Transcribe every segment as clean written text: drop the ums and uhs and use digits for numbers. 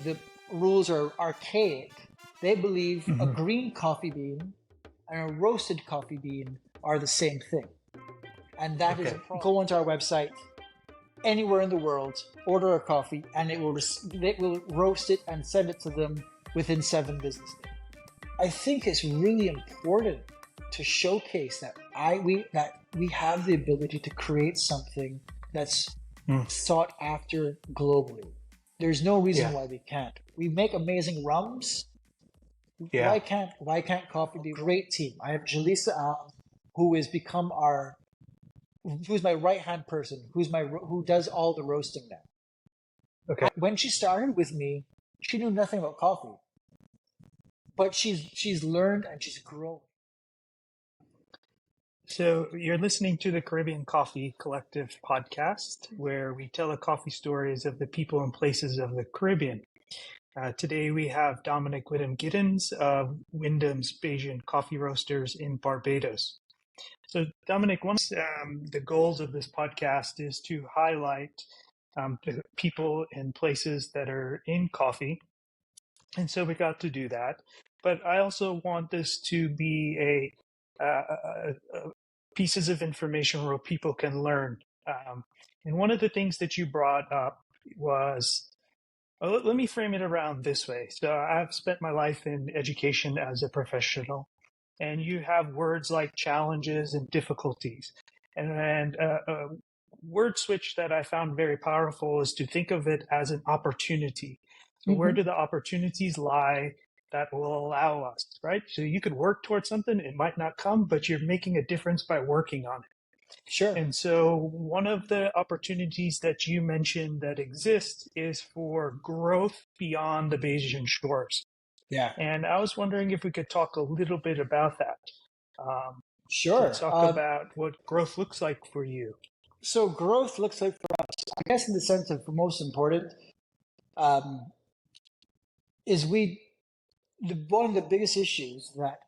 The rules are archaic. They believe a Mhm. green coffee bean and a roasted coffee bean are the same thing. And that is a Okay. problem. Go onto our website anywhere in the world, order a coffee, and it will roast it and send it to them within 7 business days. I think it's really important to showcase that we have the ability to create something that's sought after globally. There's no reason Yeah. why we can't. We make amazing rums. Yeah. Why can't coffee be a great team? I have Jalisa Al, who's my right hand person, who does all the roasting now. Okay. When she started with me, she knew nothing about coffee, but she's learned and she's grown. So you're listening to the Caribbean Coffee Collective podcast, where we tell the coffee stories of the people and places of the Caribbean. Today we have Dominic Wyndham-Gittens of Wyndhams Bajan Coffee Roasters in Barbados. So Dominic, one of the goals of this podcast is to highlight the people and places that are in coffee. And so we got to do that. But I also want this to be a pieces of information where people can learn. And one of the things that you brought up was, well, let me frame it around this way. So I've spent my life in education as a professional, and you have words like challenges and difficulties. And a word switch that I found very powerful is to think of it as an opportunity. So where do the opportunities lie that will allow us, right? So you could work towards something, it might not come, but you're making a difference by working on it. Sure. And so one of the opportunities that you mentioned that exist is for growth beyond the Bajan shores. Yeah. And I was wondering if we could talk a little bit about that. Sure. Talk about what growth looks like for you. So growth looks like for us, I guess in the sense of the most important, is one of the biggest issues that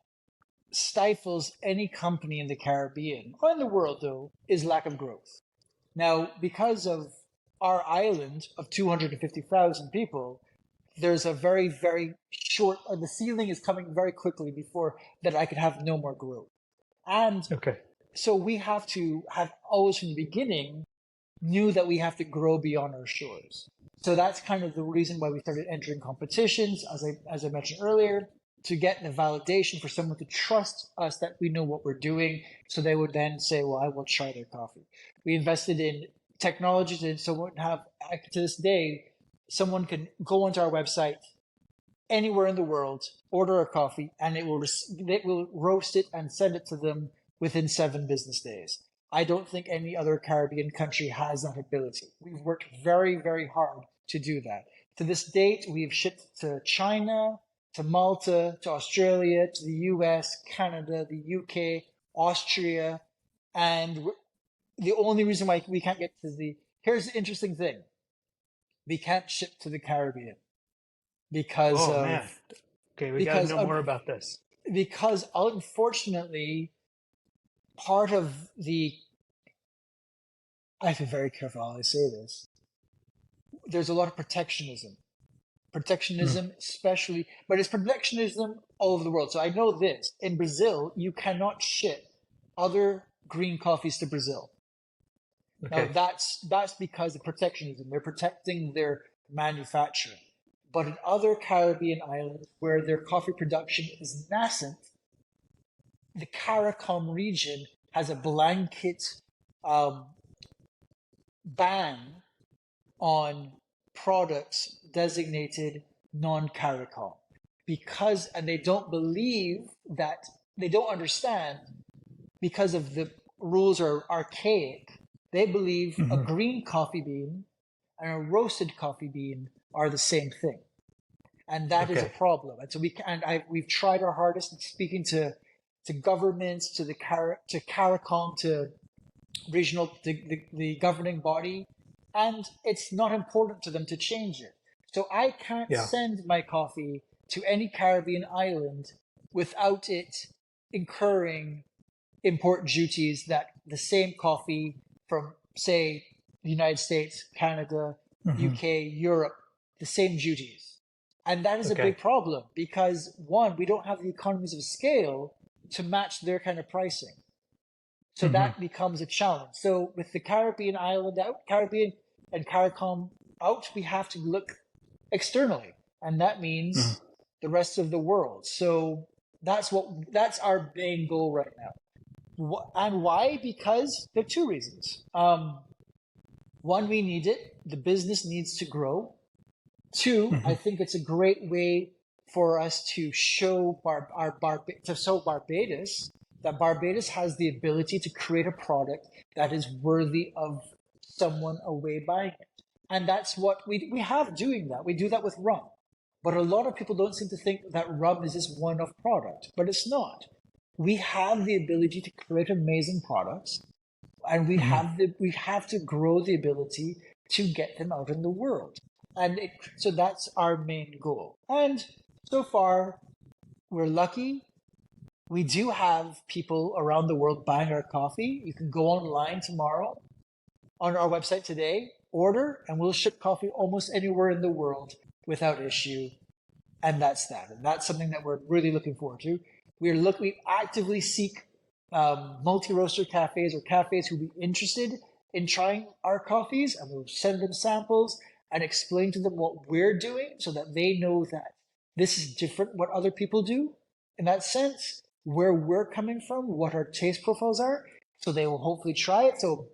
stifles any company in the Caribbean or in the world, though, is lack of growth. Now, because of our island of 250,000 people, there's a very, very short, the ceiling is coming very quickly before that I could have no more growth. And Okay. so we have to have always from the beginning knew that we have to grow beyond our shores. So that's kind of the reason why we started entering competitions, as I mentioned earlier, to get the validation for someone to trust us that we know what we're doing. So they would then say, well, I will try their coffee. We invested in technology to someone have, to this day, someone can go onto our website anywhere in the world, order a coffee, and it will roast it and send it to them within 7 business days. I don't think any other Caribbean country has that ability. We've worked very, very hard to do that. To this date, we've shipped to China, to Malta, to Australia, to the US, Canada, the UK, Austria, and the only reason why we can't get to here's the interesting thing. We can't ship to the Caribbean because man. Okay, we got to know more about this. Because unfortunately, part of I have to be very careful how I say this. There's a lot of protectionism, especially, but it's protectionism all over the world. So I know this: in Brazil, you cannot ship other green coffees to Brazil. Okay. Now that's because of protectionism. They're protecting their manufacturing. But in other Caribbean islands where their coffee production is nascent, the CARICOM region has a blanket ban on products designated non-CARICOM and they don't believe that, they don't understand, because of the rules are archaic. They believe a green coffee bean and a roasted coffee bean are the same thing. And that is a problem. And so we've tried our hardest in speaking to governments, to CARICOM, to regional, the governing body, and it's not important to them to change it. So I can't send my coffee to any Caribbean island without it incurring import duties that the same coffee from, say, the United States, Canada, UK, Europe, the same duties. And that is a Okay. big problem because one, we don't have the economies of scale to match their kind of pricing. So Hmm. that becomes a challenge. So with the Caribbean island out, Caribbean and CARICOM out, we have to look externally, and that Hmm. means the rest of the world. So that's our main goal right now. And why? Because there are two reasons. One, we need it. The business needs to grow. Two, I Hmm. think it's a great way for us to show Barbados that Barbados has the ability to create a product that is worthy of someone away buying it. And that's what we have doing that. We do that with rum. But a lot of people don't seem to think that rum is this one-off product, but it's not. We have the ability to create amazing products, and Hmm. we have to grow the ability to get them out in the world, and so that's our main goal. And so far, we're lucky. We do have people around the world buying our coffee. You can go online tomorrow on our website today, order, and we'll ship coffee almost anywhere in the world without issue. And that's that. And that's something that we're really looking forward to. We actively seek multi-roaster cafes or cafes who would be interested in trying our coffees, and we'll send them samples and explain to them what we're doing so that they know that this is different what other people do. In that sense, where we're coming from, what our taste profiles are, so they will hopefully try it. So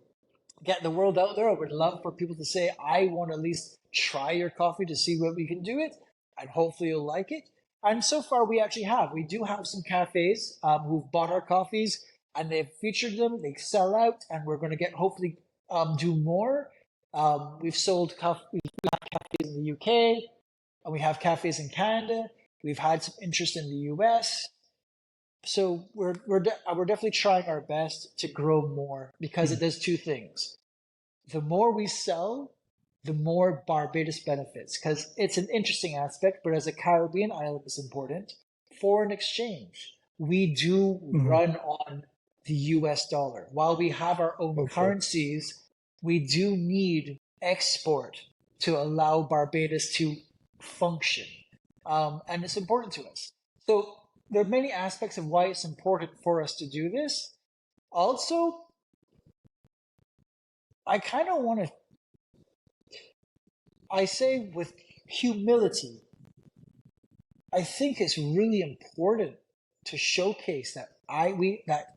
get the world out there. I would love for people to say, I want to at least try your coffee to see what we can do it, and hopefully you'll like it. And so far, we actually have. We do have some cafes who've bought our coffees and they've featured them. They sell out, and we're going to get hopefully do more. We've sold coffee in the UK, and we have cafes in Canada. We've had some interest in the US. So we're definitely trying our best to grow more because it does two things. The more we sell, the more Barbados benefits because it's an interesting aspect, but as a Caribbean island, it's important. Foreign exchange. We do Hmm. run on the US dollar. While we have our own Okay. currencies, we do need export to allow Barbados to function. And it's important to us. So there are many aspects of why it's important for us to do this. Also, I kind of want to I say with humility, I think it's really important to showcase that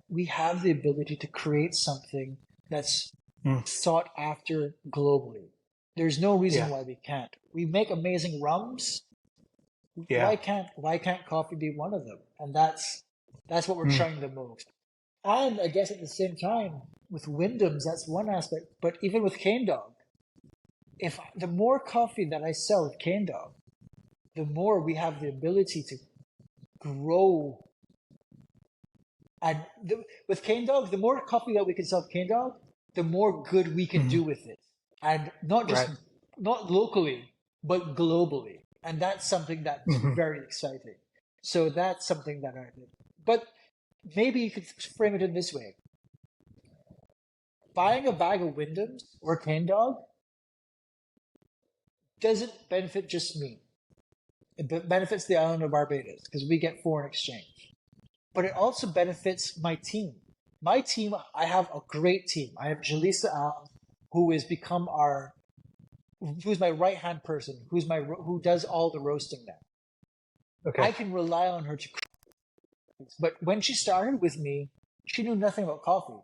we have the ability to create something that's Mm. sought after globally. There's no reason Yeah. why we can't. We make amazing rums. Yeah. Why can't coffee be one of them? And that's what we're Mm. trying the most. And I guess at the same time, with Wyndhams, that's one aspect. But even with Cane Dog, if the more coffee that I sell with Cane Dog, the more we have the ability to grow. And with Cane Dog, the more coffee that we can sell with Cane Dog, the more good we can Hmm. do with it. And not just, Right. not locally, but globally. And that's something that's Hmm. very exciting. So that's something that I did. But maybe you could frame it in this way. Buying a bag of Wyndhams or Cane Dog doesn't benefit just me. It benefits the island of Barbados because we get foreign exchange. But it also benefits my team. My team, I have a great team. I have Jalisa Al, who has become who's my right hand person, who does all the roasting now. Okay. I can rely on her to. But when she started with me, she knew nothing about coffee.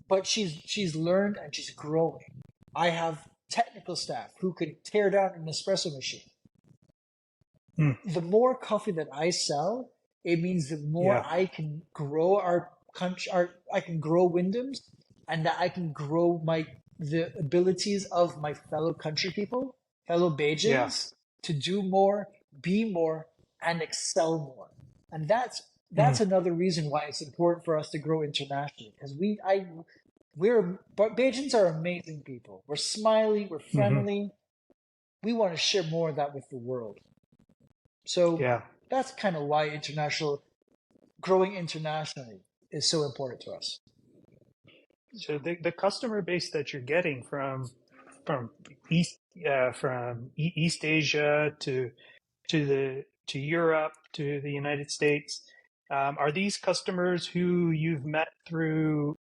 But she's learned and she's growing. I have technical staff who can tear down an espresso machine. Mm. The more coffee that I sell, it means the more Yeah. I can grow our country, I can grow Wyndhams, and that I can grow the abilities of my fellow country people, fellow Yeah. Bajans, to do more, be more, and excel more. And that's Mm. another reason why it's important for us to grow internationally because Bajans are amazing people. We're smiley, we're Hmm. friendly. We want to share more of that with the world. So Yeah. that's kind of why growing internationally is so important to us. So the customer base that you're getting from from East Asia to Europe to the United States. Are these customers who you've met through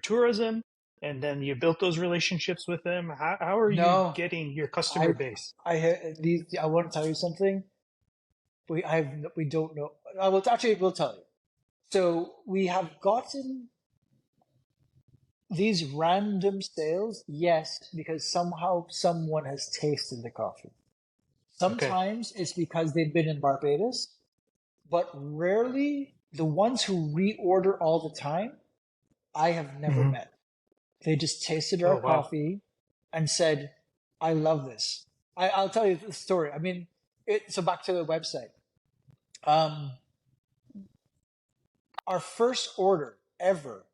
tourism, and then you built those relationships with them? How are you No, getting your customer I base? I want to tell you something. We don't know. I will actually will tell you. So we have gotten these random sales, yes, because somehow someone has tasted the coffee. Okay. Sometimes it's because they've been in Barbados, but rarely the ones who reorder all the time, I have never Hmm. met. They just tasted our Oh, wow. coffee and said, I love this. I'll tell you the story. I mean, so back to the website. Um, our first order ever,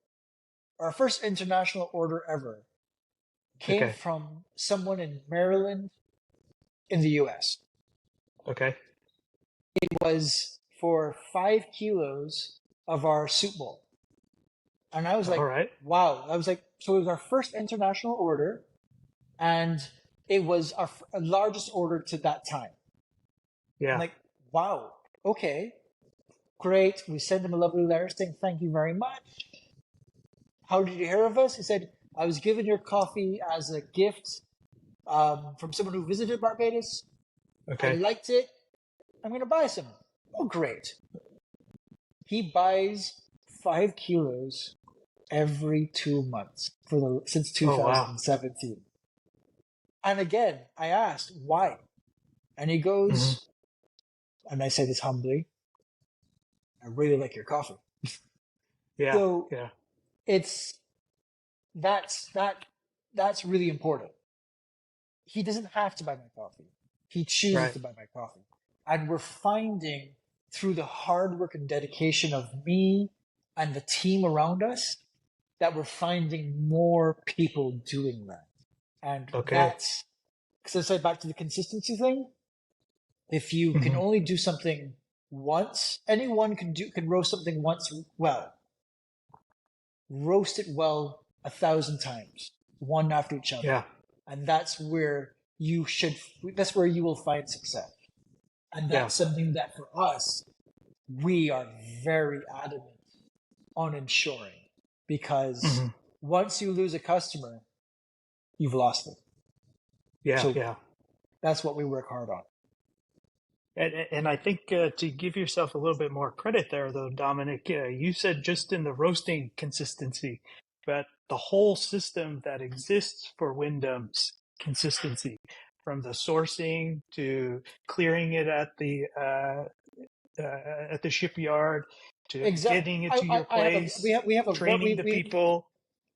our first international order ever came Okay. from someone in Maryland in the US. Okay. It was for 5 kilos of our soup bowl. And I was All like, right. wow. I was like, so it was our first international order, and it was our largest order to that time. I'm Yeah. like, wow, okay, great. We sent him a lovely letter saying, thank you very much. How did you hear of us? He said, I was given your coffee as a gift from someone who visited Barbados. I Okay. liked it. I'm going to buy some. Oh, great. He buys 5 kilos every 2 months since Oh, wow. 2017. And again, I asked why, and he Hmm. goes, and I say this humbly, I really like your coffee. Yeah. So Yeah. it's that's that that's really important. He doesn't have to buy my coffee. He chooses Right. to buy my coffee. And we're finding through the hard work and dedication of me and the team around us that we're finding more people doing that. And Okay. that's because I said back to the consistency thing. If you can Hmm. only do something once, anyone can roast something once well. Roast it well 1,000 times, one after each other. Yeah. And that's where you will find success. And Yeah. that's something that for us, we are very adamant on ensuring, because Hmm. once you lose a customer, you've lost it. Yeah. So Yeah. that's what we work hard on. And I think to give yourself a little bit more credit there, though, Dominic, you said just in the roasting consistency, but the whole system that exists for Wyndham's consistency, from the sourcing to clearing it at the shipyard to Exactly. getting it to your I have a place, we have a training the people,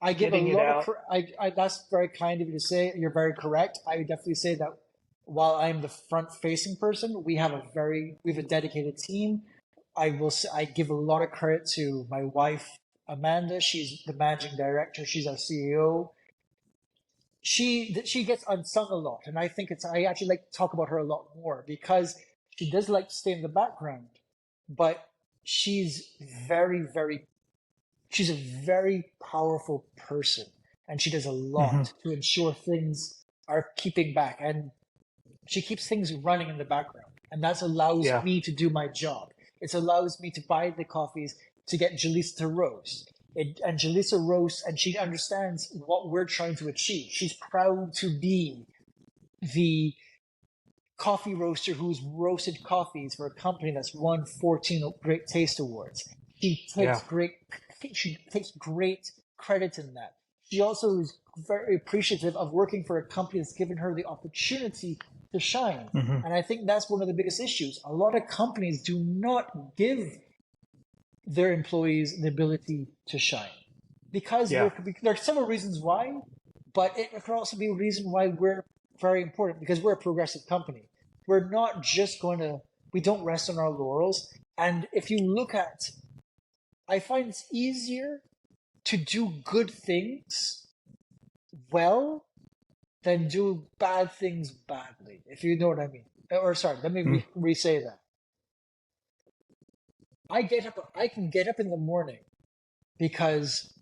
I give a getting it lot of out. that's very kind of you to say. You're very correct. I would definitely say that while I'm the front facing person, we have a dedicated team. I give a lot of credit to my wife Amanda. She's the managing director. She's our CEO. She gets unsung a lot, and I actually like to talk about her a lot more because she does like to stay in the background, but she's very she's a very powerful person, and she does a Hmm. lot to ensure things are keeping back, and she keeps things running in the background, and that allows Yeah. me to do my job. It allows me to buy the coffees to get Jalisa to roast. And Jalisa roasts, and she understands what we're trying to achieve. She's proud to be the coffee roaster who's roasted coffees for a company that's won 14 Great Taste Awards. She Yeah. takes great she takes great credit in that. She also is very appreciative of working for a company that's given her the opportunity to shine. Hmm. And I think that's one of the biggest issues. A lot of companies do not give their employees the ability to shine because Yeah. there are several reasons why, but it could also be a reason why we're very important because we're a progressive company. We're not just going to, we don't rest on our laurels. And if you look at, I find it's easier to do good things well than do bad things badly, if you know what I mean. Or sorry, let me re-say that. I can get up in the morning because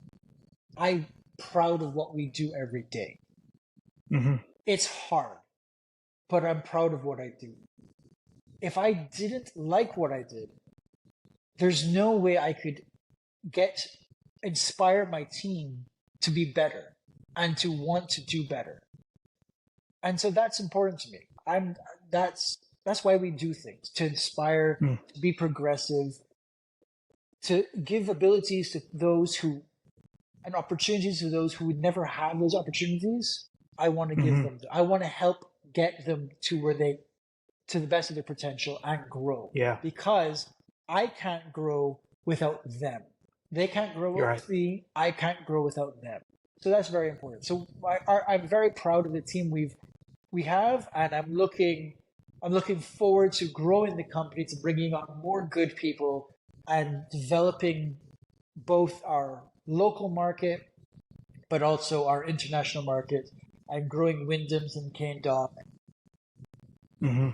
I'm proud of what we do every day. Mm-hmm. It's hard, but I'm proud of what I do. If I didn't like what I did, there's no way I could get inspire my team to be better and to want to do better. And so that's important to me. I'm that's why we do things, to inspire, to be progressive, to give abilities to those who and opportunities to those who would never have those opportunities. I want to give Mm-hmm. them. I want to help get them to where they to the best of their potential and grow. Yeah, Because I can't grow without them. They can't grow you're right. with me. I can't grow without them. So that's very important. So I'm very proud of the team we have, and I'm looking forward to growing the company, to bringing on more good people and developing both our local market but also our international market, and growing Wyndhams and Cane Dock Mm-hmm.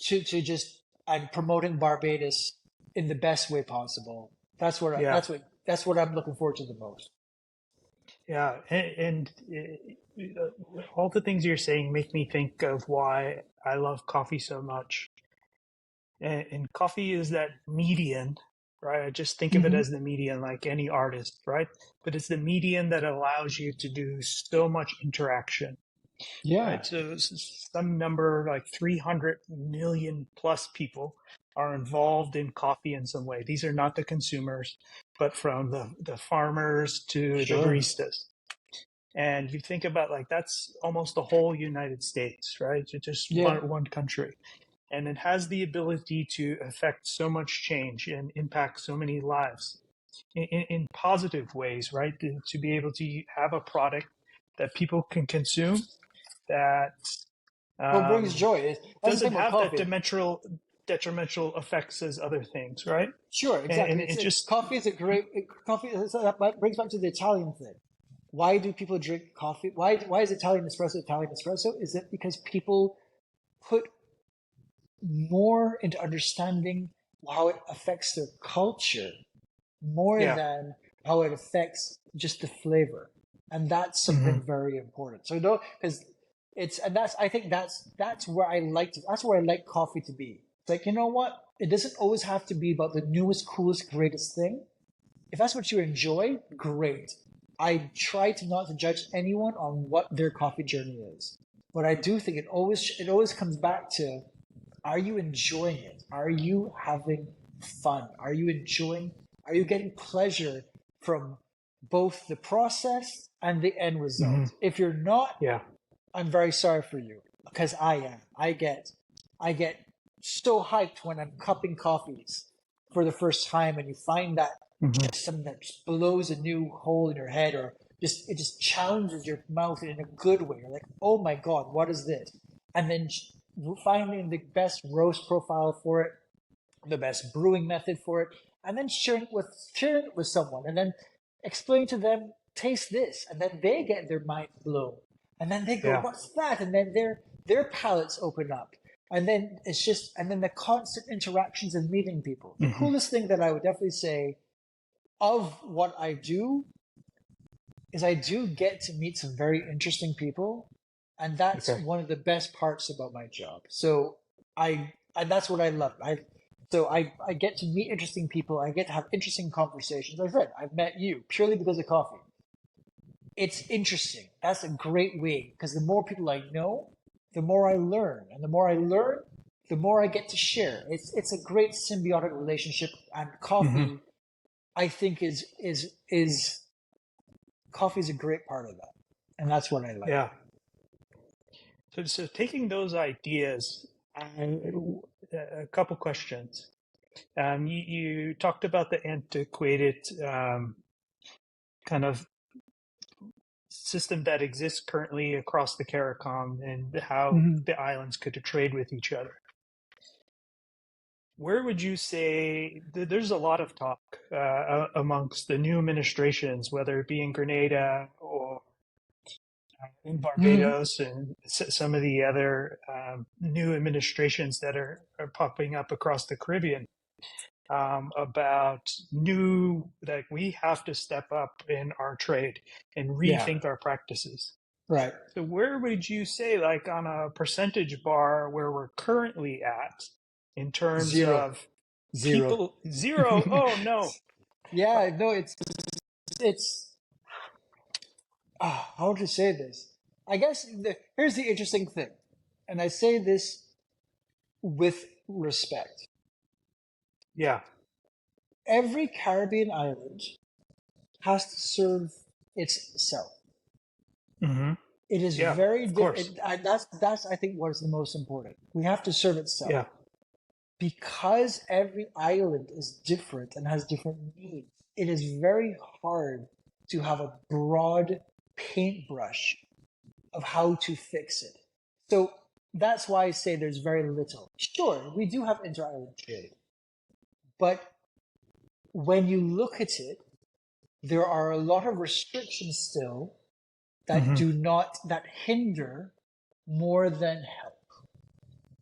to just and promoting Barbados in the best way possible. That's what Yeah, that's what I'm looking forward to the most. yeah, and all the things you're saying make me think of why I love coffee so much. And coffee is that median, right? I just think of it Mm-hmm. as the median, like any artist, right? But it's the median that allows you to do so much interaction, Yeah. right? So some number like 300 million plus people are involved in coffee in some way. These are not the consumers, but from the farmers to the Sure. baristas. And you think about like that's almost the whole United States, right? It's just Yeah. one country. And it has the ability to affect so much change and impact so many lives in positive ways, right? To be able to have a product that people can consume that What brings um, joy? That's the doesn't thing about have that coffee. detrimental effects as other things, right? Sure, And exactly. it It's just, coffee is a great coffee. So that brings back to the Italian thing. Why do people drink coffee? Why is Italian espresso Italian espresso? Is it because people put more into understanding how it affects their culture more yeah. than how it affects just the flavor, and that's Hmm. something very important. So no, because it's and that's I think that's where that's where I like coffee to be. It's like, you know what? It doesn't always have to be about the newest, coolest, greatest thing. If that's what you enjoy, great. I try to not to judge anyone on what their coffee journey is, but I do think it always comes back to, are you enjoying it? Are you having fun? Are you enjoying? Are you getting pleasure from both the process and the end Hmm. result? If you're not, Yeah. I'm very sorry for you, because I am. I get so hyped when I'm cupping coffees for the first time, and you find that Hmm. just something that just blows a new hole in your head, or just it just challenges your mouth in a good way. You're like, oh my god, what is this? And then finding the best roast profile for it, the best brewing method for it, and then sharing it with someone, and then explaining to them, taste this, and then they get their mind blown, and then they go, Yeah. what's that? And then their palates open up, and then and then the constant interactions and meeting people. The Hmm. coolest thing that I would definitely say of what I do is I do get to meet some very interesting people, and that's Okay. one of the best parts about my job. So and that's what I love. I get to meet interesting people. I get to have interesting conversations. Like I said, I've met you purely because of coffee. It's interesting. That's a great way, because the more people I know, the more I learn, and the more I learn, the more I get to share. It's a great symbiotic relationship, and Hmm. coffee, I think, is coffee is a great part of that, and that's what I like. Yeah. So taking those ideas, a couple questions. You talked about the antiquated kind of system that exists currently across the CARICOM and how Mhm. the islands could trade with each other. Where would you say there's a lot of talk amongst the new administrations, whether it be in Grenada or in Mhm. Barbados and some of the other new administrations that are popping up across the Caribbean, about new, that we have to step up in our trade and Yeah. rethink our practices. Right. So where would you say, like on a percentage bar, where we're currently at in terms Zero. of Zero. people? Zero. Oh no. Yeah, no, it's how to say this? I guess here's the interesting thing, and I say this with respect. Yeah. Every Caribbean island has to serve itself. Hmm. It is Yeah. very Of course. different. That's I think what is the most important. We have to serve itself Yeah. because every island is different and has different needs. It is very hard to have a broad paintbrush of how to fix it. So that's why I say there's very little. Sure, we do have inter-island trade, but when you look at it, there are a lot of restrictions still Hmm. that hinder more than help.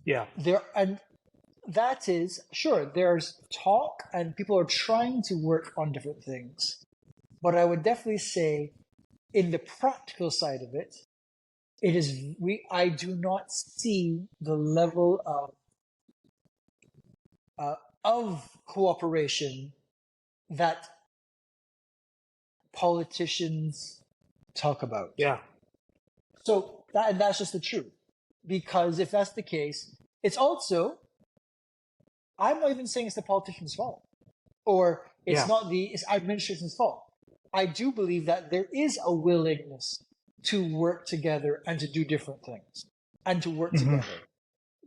Yeah. And that is sure there's talk and people are trying to work on different things, but I would definitely say in the practical side of it, it is I do not see the level of cooperation that politicians talk about. Yeah. So that's just the truth. Because if that's the case, it's also, I'm not even saying it's the politician's fault or it's Yeah. not it's administration's fault. I do believe that there is a willingness to work together and to do different things and to work Hmm. together.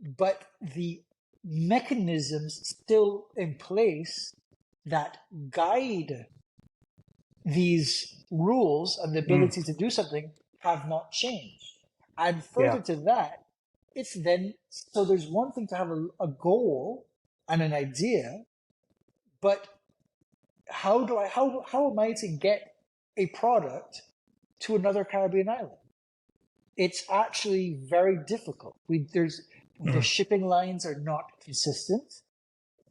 But the mechanisms still in place that guide these rules and the Mm. ability to do something have not changed. And Yeah. further to that, it's then, so there's one thing to have a goal and an idea, but how am I to get a product to another Caribbean island? It's actually very difficult. The Mm. shipping lines are not consistent,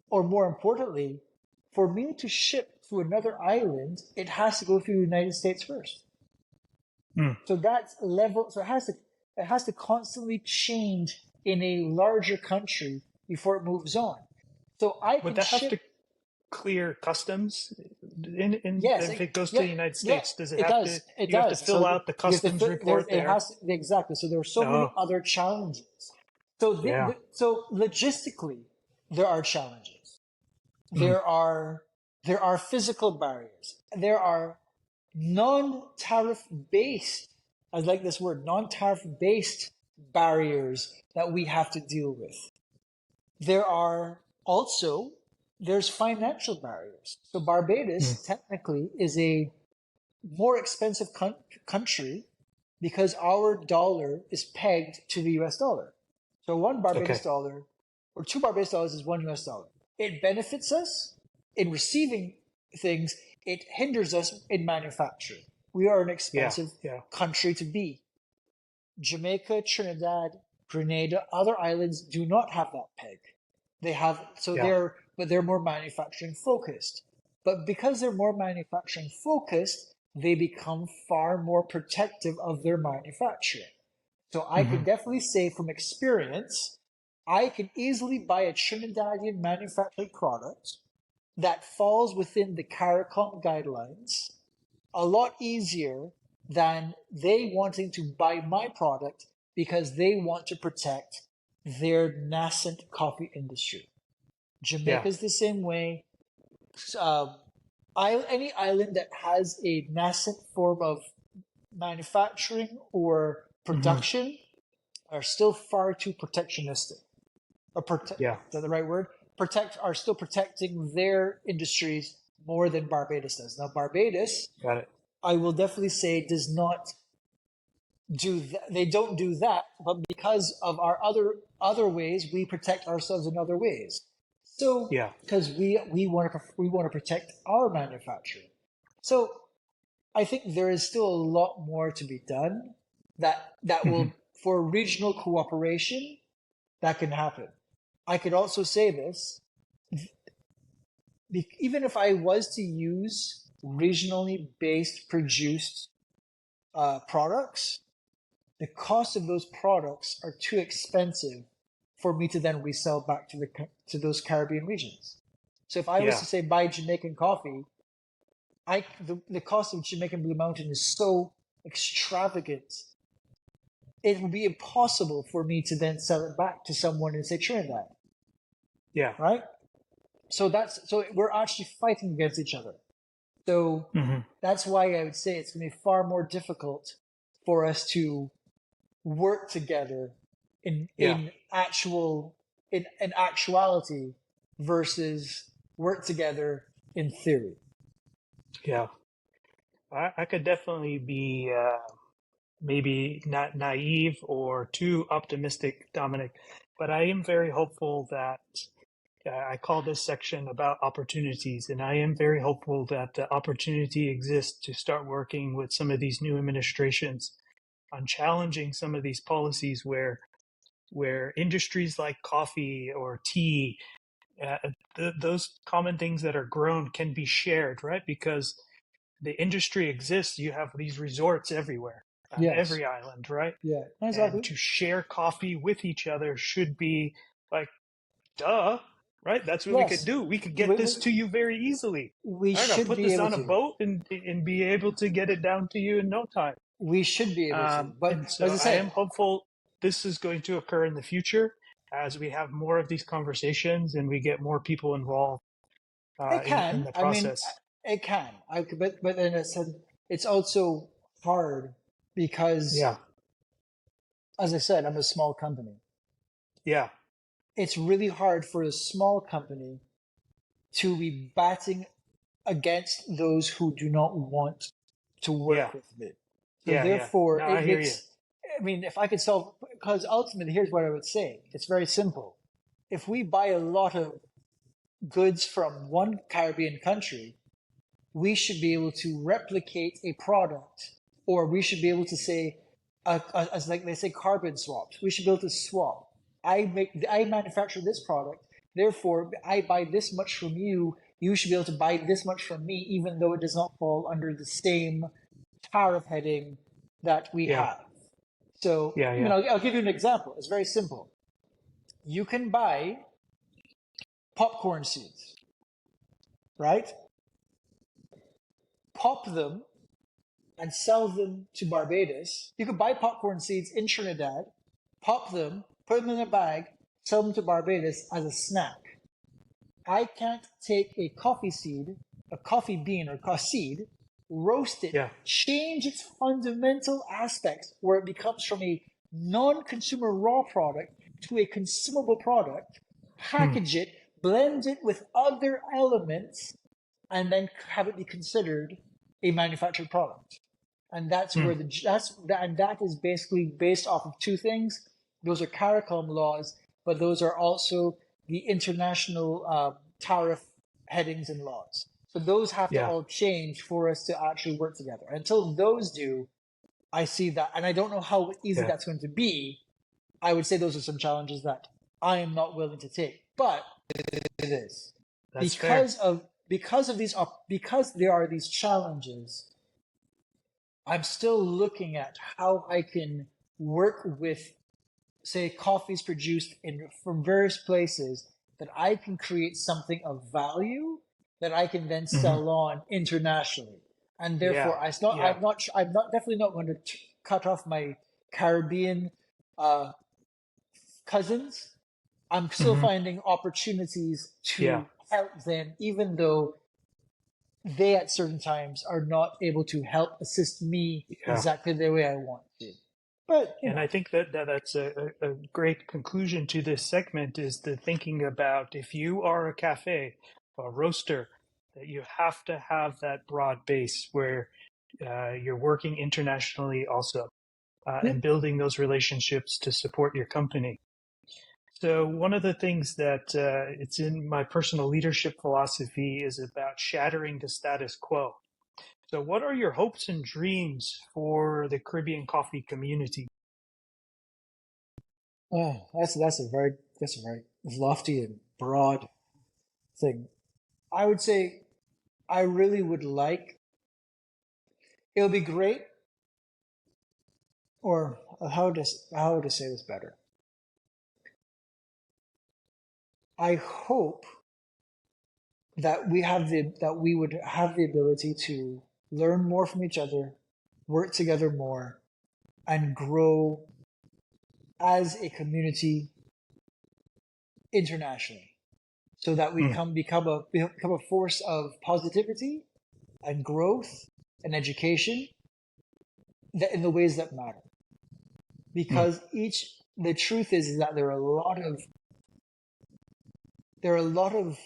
or more importantly, for me to ship to another island, it has to go through the United States first. Mm. So that's level. So it has to constantly change in a larger country before it moves on. So I Would can that have ship. to clear customs Yes, if it goes to yeah, the United yeah, States? Does it it have to? does. It You have to does. fill So out the you have to customs there. report It there. has exactly. So there are so many Oh. other challenges. So Yeah. so logistically, there are challenges. Mm. There are there are physical barriers. There are non-tariff based. I like this word, non-tariff based barriers that we have to deal with. There are also there's financial barriers. So Mm. Barbados technically is a more expensive country because our dollar is pegged to the US dollar. So one Barbados Okay. dollar or two Barbados dollars is one US dollar. It benefits us in receiving things, it hinders us in manufacturing. We are an Yeah. expensive Yeah. country to be. Jamaica, Trinidad, Grenada, other islands do not have that peg. They have Yeah. but they're more manufacturing focused. But because they're more manufacturing focused, they become far more protective of their manufacturing. So I can Hmm. definitely say from experience, I can easily buy a Trinidadian manufactured product that falls within the CARICOM guidelines a lot easier than they wanting to buy my product because they want to protect their nascent coffee industry. Yeah. Jamaica is the same way. Um, any island that has a nascent form of manufacturing or Hmm. production are still far too protectionistic. Is Yeah. that the right word? Are still protecting their industries more than Barbados does. Now, Barbados, Got it. I will definitely say, does not do that. They don't do that, but because of our other ways, we protect ourselves in other ways. So, Yeah. because we want to protect our manufacturing. So, I think there is still a lot more to be done that Hmm. will for regional cooperation that can happen. I could also say this, even if I was to use regionally based produced products, the cost of those products are too expensive for me to then resell back to those Caribbean regions. So if I was Yeah. to say buy Jamaican coffee, the cost of Jamaican Blue Mountain is so extravagant, it would be impossible for me to then sell it back to someone in, say, Trinidad, Yeah. right? So we're actually fighting against each other. So Hmm. that's why I would say it's going to be far more difficult for us to work together in Yeah. actuality versus work together in theory. Yeah. I could definitely be maybe not naive or too optimistic, Dominic, but I am very hopeful that I call this section about opportunities, and I am very hopeful that the opportunity exists to start working with some of these new administrations on challenging some of these policies where industries like coffee or tea, uh, those common things that are grown can be shared, right? Because the industry exists, you have these resorts everywhere on Yes. every island, right? Yeah. And Exactly. to share coffee with each other should be like, duh, right? That's what we could Yes. do. We could get We, this we, to you very easily. we I gotta should put be this able on a to. boat and be able to get it down to you in no time. We should be able to. And But so as I I am said, hopeful this is going to occur in the future as we have more of these conversations and we get more people involved it in can. the I mean, process. it can. But then it's also hard because, Yeah, as I said, I'm a small company. yeah, It's really hard for a small company to be batting against those who do not want to yeah, work with me. So yeah. therefore, No, I it hear you. makes. I mean, if I could solve, because ultimately, here's what I would say. It's very simple. If we buy a lot of goods from one Caribbean country, we should be able to replicate a product, or we should be able to say, as like they say, carbon swaps. We should be able to swap. I manufacture this product, therefore I buy this much from you. You should be able to buy this much from me, even though it does not fall under the same tariff heading that we Yeah, have. So, yeah, I mean, yeah, I'll give you an example. It's very simple. You can buy popcorn seeds, right? Pop them and sell them to Barbados. You could buy popcorn seeds in Trinidad, pop them, put them in a bag, sell them to Barbados as a snack. I can't take a coffee seed, a coffee bean or a seed, roast it, yeah. change its fundamental aspects where it becomes from a non-consumer raw product to a consumable product, Hmm. package it, blend it with other elements, and then have it be considered a manufactured product. And that's Hmm. where that is basically based off of two things. Those are CARICOM laws, but those are also the international tariff headings and laws. So those have to Yeah, all change for us to actually work together. Until those do, I see that, and I don't know how easy yeah. that's going to be. I would say those are some challenges that I am not willing to take, but it is That's fair. because there are these challenges. I'm still looking at how I can work with, say, coffees produced from various places that I can create something of value that I can then Hmm. sell on internationally. And Yeah, therefore, yeah, I'm not definitely not going to cut off my Caribbean uh, cousins. I'm still hmm, finding opportunities yeah, to help them, even though they at certain times are not able to help assist me yeah. exactly the way I want to. But And I think that's a great conclusion to this segment is the thinking about if you are a cafe, a roaster, that you have to have that broad base where you're working internationally also yeah, and building those relationships to support your company. So one of the things that it's in my personal leadership philosophy is about shattering the status quo. So what are your hopes and dreams for the Caribbean coffee community? that's a very lofty and broad thing. I would say I really would like. It would be great, or how to say this better? I hope that we would have the ability to learn more from each other, work together more, and grow as a community internationally, so that we become a force of positivity and growth and education in the ways that matter. Because the truth is that there are a lot of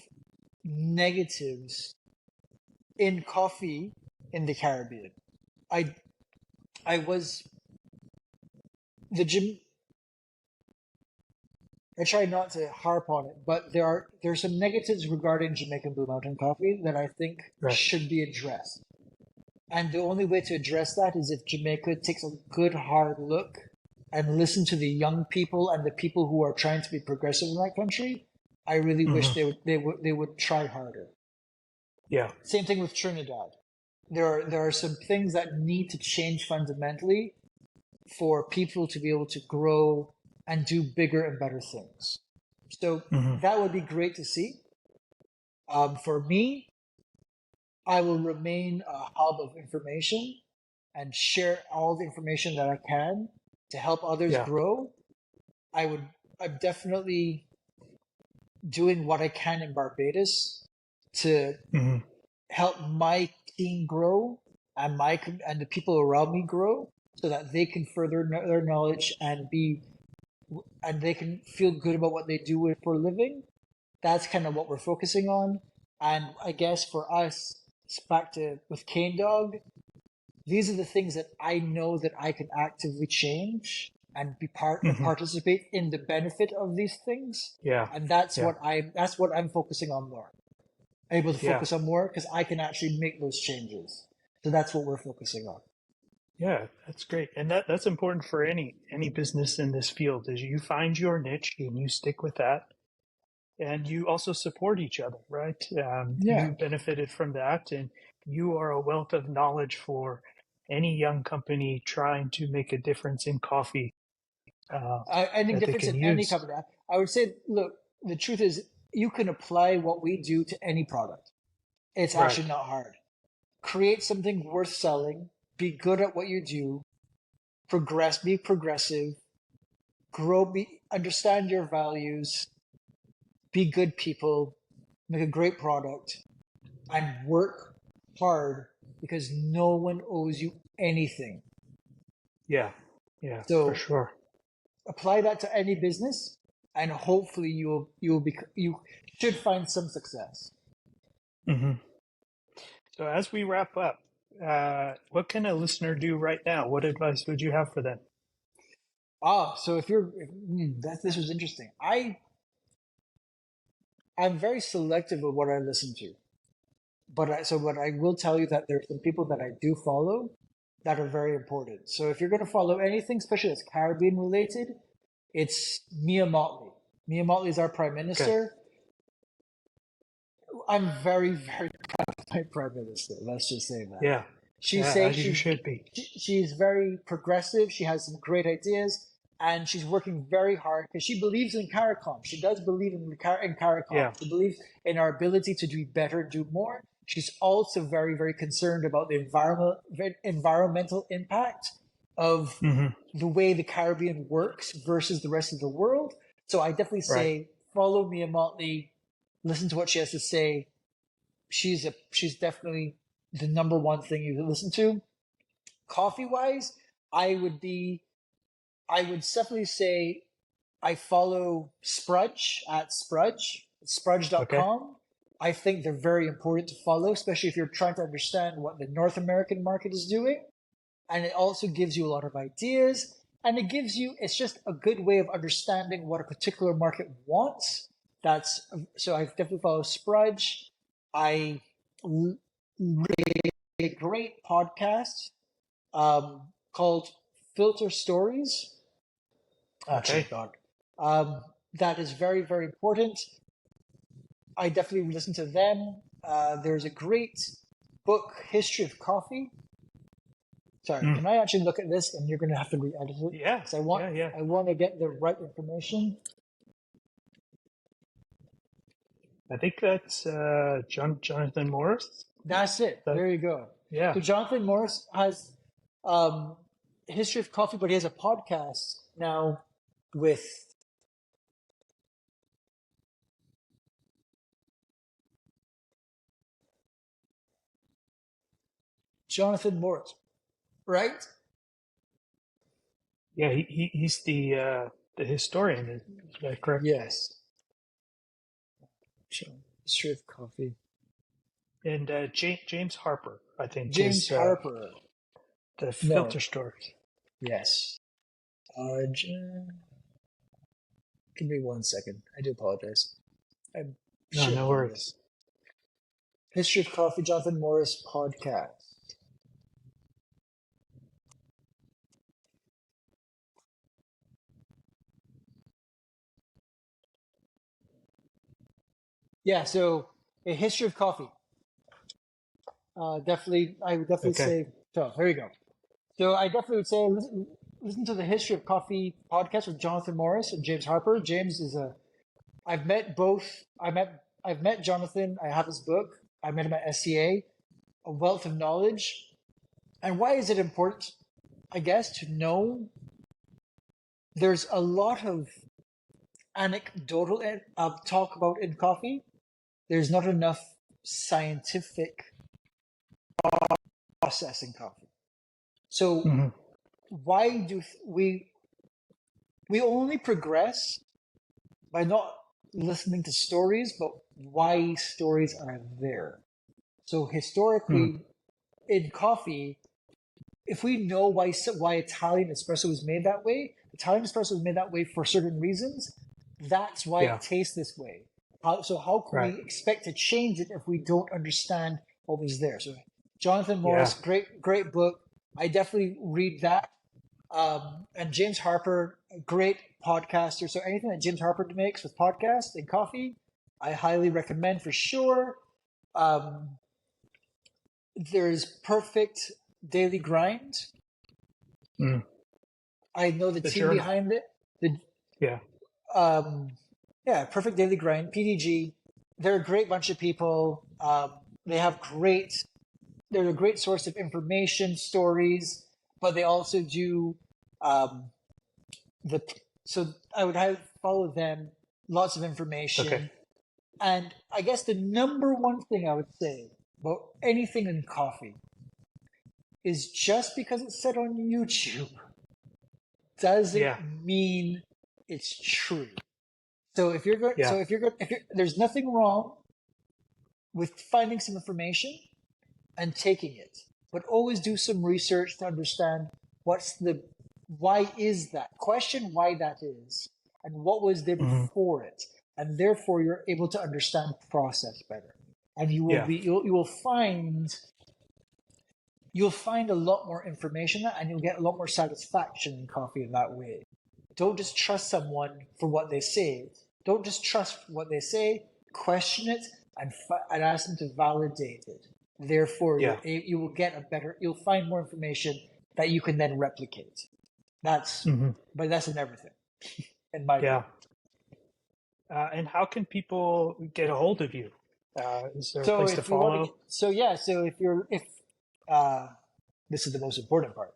negatives in coffee in the Caribbean. I was the gym. I try not to harp on it, but there's some negatives regarding Jamaican Blue Mountain coffee that I think should be addressed. And the only way to address that is if Jamaica takes a good hard look and listen to the young people and the people who are trying to be progressive in that country. I really wish they would try harder. Yeah. Same thing with Trinidad. There are some things that need to change fundamentally for people to be able to grow and do bigger and better things. So that would be great to see. For me, I will remain a hub of information and share all the information that I can to help others grow. I'm definitely doing what I can in Barbados to help my team grow and the people around me grow, so that they can further their knowledge and they can feel good about what they do for a living. That's kind of what we're focusing on. And I guess for us, it's back to with Cane Dog, these are the things that I know that I can actively change and be and participate in the benefit of these things. Yeah. And that's what I'm focusing on more. I'm able to focus on more because I can actually make those changes. So that's what we're focusing on. Yeah, that's great. And that's important for any business in this field, is you find your niche and you stick with that. And you also support each other, right? You benefited from that, and you are a wealth of knowledge for any young company trying to make a difference in coffee. Any difference in any company. I would say, look, the truth is you can apply what we do to any product. It's actually not hard. Create something worth selling, be good at what you do, be progressive, grow, understand your values, be good people, make a great product, and work hard, because no one owes you anything. Yeah, So for sure. Apply that to any business, and hopefully you should find some success. So as we wrap up, what can a listener do right now? What advice would you have for them? So this was interesting. I'm very selective of what I listen to, but I will tell you that there's some people that I do follow that are very important. So if you're going to follow anything, especially that's Caribbean related, it's Mia Mottley. Mia Mottley is our Prime Minister. Okay. I'm very, very proud of my Prime Minister. Let's just say that. Yeah. As you should be. She's very progressive. She has some great ideas, and she's working very hard because she believes in CARICOM. She does believe in CARICOM. Yeah. She believes in our ability to do better, do more. She's also very, very concerned about the environmental impact of the way the Caribbean works versus the rest of the world. So I definitely say follow Mia Mottley, listen to what she has to say. She's definitely the number one thing you listen to. Coffee wise, I would definitely say I follow Sprudge at Sprudge.com. Okay. I think they're very important to follow, especially if you're trying to understand what the North American market is doing. And it also gives you a lot of ideas, and it's just a good way of understanding what a particular market wants. So I definitely follow Sprudge. I read a great podcast called Filter Stories. Okay. That is very, very important. I definitely listen to them. There's a great book, History of Coffee. sorry, Mm. can I actually look at this? And you're going to have to re-edit it. Yeah. Because Yeah. I want to get the right information. I think that's Jonathan Morris. That's it. There you go. Yeah. So Jonathan Morris has history of coffee, but he has a podcast now with Jonathan Morris, right? Yeah, he's the historian. Is that correct? Yes. History of coffee. And James Harper, I think, James is Harper. the filter stores. Yes. Give me 1 second. I do apologize. No worries. History of Coffee, Jonathan Morris podcast. Yeah, so a history of coffee. I would definitely say. So there you go. So I definitely would say listen to the History of Coffee podcast with Jonathan Morris and James Harper. James is I've met both. I've met Jonathan. I have his book. I met him at SCA. A wealth of knowledge. And why is it important? I guess to know there's a lot of anecdotal talk about in coffee. There's not enough scientific process in coffee. So why do we only progress by not listening to stories, but why stories are there? So historically, in coffee, if we know why Italian espresso was made that way, Italian espresso was made that way for certain reasons. That's why it tastes this way. How can we expect to change it if we don't understand what was there? So Jonathan Morris, great book. I definitely read that. And James Harper, a great podcaster. So anything that James Harper makes with podcasts and coffee, I highly recommend for sure. There's Perfect Daily Grind. I know the team behind it. Perfect Daily Grind, PDG. They're a great bunch of people. They're a great source of information, stories, but they also do so I would follow them, lots of information. Okay. And I guess the number one thing I would say about anything in coffee is just because it's said on YouTube doesn't mean it's true. So if there's nothing wrong with finding some information and taking it, but always do some research to understand why is that? Question why that is, and what was there before it, and therefore you're able to understand the process better, and you'll find a lot more information, and you'll get a lot more satisfaction in coffee in that way. Don't just trust someone for what they say. Don't just trust what they say. Question it and ask them to validate it. Therefore, you will get you'll find more information that you can then replicate. But that's in everything. In my view. And how can people get a hold of you? Is there a place to follow? This is the most important part.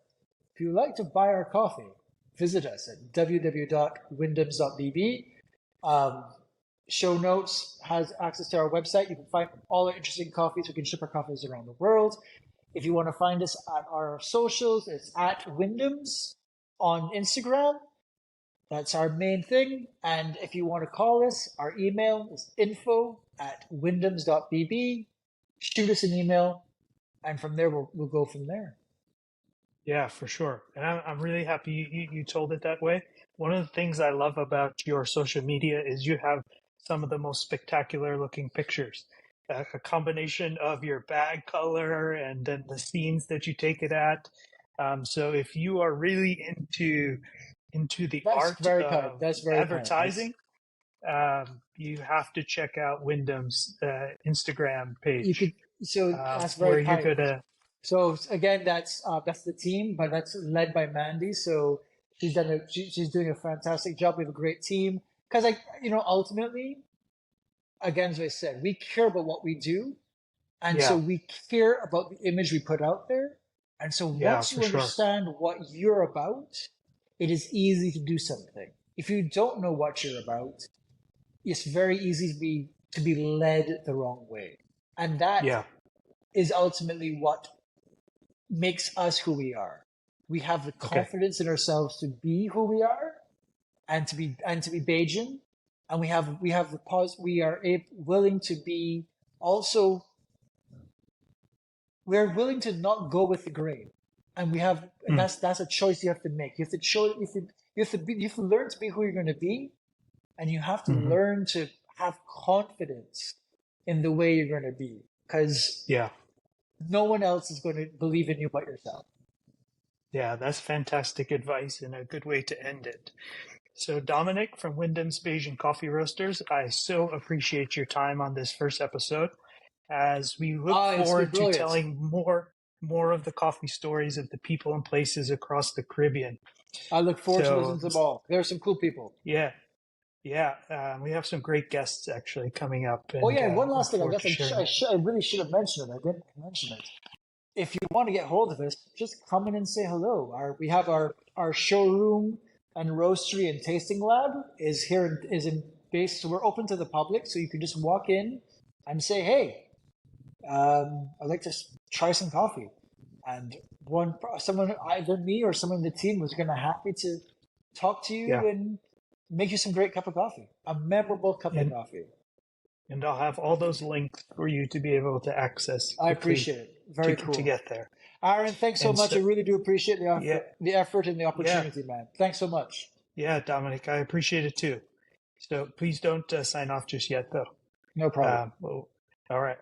If you would like to buy our coffee, visit us at www.wyndhams.bb. Show notes has access to our website. You can find all our interesting coffees. We can ship our coffees around the world. If you want to find us at our socials, it's at Wyndhams on Instagram. That's our main thing. And if you want to call us, our email is info@wyndhams.bb. Shoot us an email, and from there we'll go from there. Yeah, for sure. And I'm really happy you told it that way. One of the things I love about your social media is you have some of the most spectacular looking pictures. A combination of your bag color and then the scenes that you take it at. So if you are really into the art of advertising, you have to check out Wyndham's Instagram page. That's very kind. So again, that's the team, but that's led by Mandy. So she's doing a fantastic job. We have a great team because ultimately, again, as I said, we care about what we do, and so Yeah. we care about the image we put out there. And so Yeah, once for you sure. understand what you're about, it is easy to do something. If you don't know what you're about, it's very easy to be led the wrong way. And that Yeah. is ultimately what makes us who we are. We have the Okay. confidence in ourselves to be who we are and to be Bajan, and we have the pause. We are willing to be also. We are willing to not go with the grain, and Mm. that's a choice you have to make. You have to show you have to learn to be who you're going to be, and you have to Hmm. learn to have confidence in the way you're going to be, because Yeah. no one else is going to believe in you but yourself. Yeah, that's fantastic advice and a good way to end it. So, Dominic from Wyndham's Bajan Coffee Roasters, I so appreciate your time on this first episode as we look It's been forward to brilliant. telling more of the coffee stories of the people and places across the Caribbean. I look forward to listening So, to them all. There are some cool people. yeah, yeah, we have some great guests actually coming up, Oh and yeah, one last look thing. I forward guess to sharing it. I really should have mentioned it. I didn't mention it. If you want to get hold of us, just come in and say hello. We have our showroom and roastery and tasting lab is in base, so we're open to the public. So you can just walk in and say, "Hey, I'd like to try some coffee," and someone, either me or someone in the team, was going to happy to talk to Yeah, you and make you some great cup of coffee, a memorable cup of and coffee. and I'll have all those links for you to be able to access I quickly appreciate it. Very to cool. get there. Aaron, thanks so And much. so, I really do appreciate yeah, the effort and the yeah, opportunity, man. Thanks so much. yeah, Dominic, I appreciate it too. So please don't sign off just yet, though. No problem. Well, all right.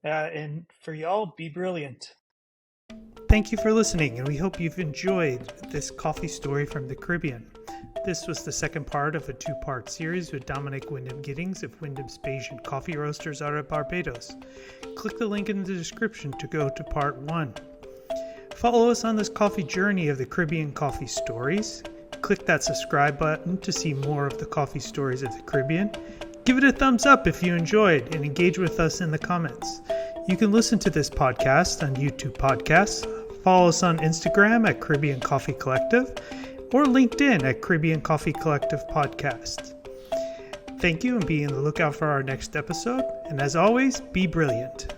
And for y'all, be brilliant. Thank you for listening, and we hope you've enjoyed this coffee story from the Caribbean. This was the second part of a two-part series with Dominic Wyndham-Gittens of Wyndham's Bajan Coffee Roasters out of Barbados. Click the link in the description to go to part 1. Follow us on this coffee journey of the Caribbean coffee stories. Click that subscribe button to see more of the coffee stories of the Caribbean. Give it a thumbs up if you enjoyed and engage with us in the comments. You can listen to this podcast on YouTube Podcasts, follow us on Instagram at Caribbean Coffee Collective, or LinkedIn at Caribbean Coffee Collective Podcast. Thank you, and be on the lookout for our next episode. And as always, be brilliant.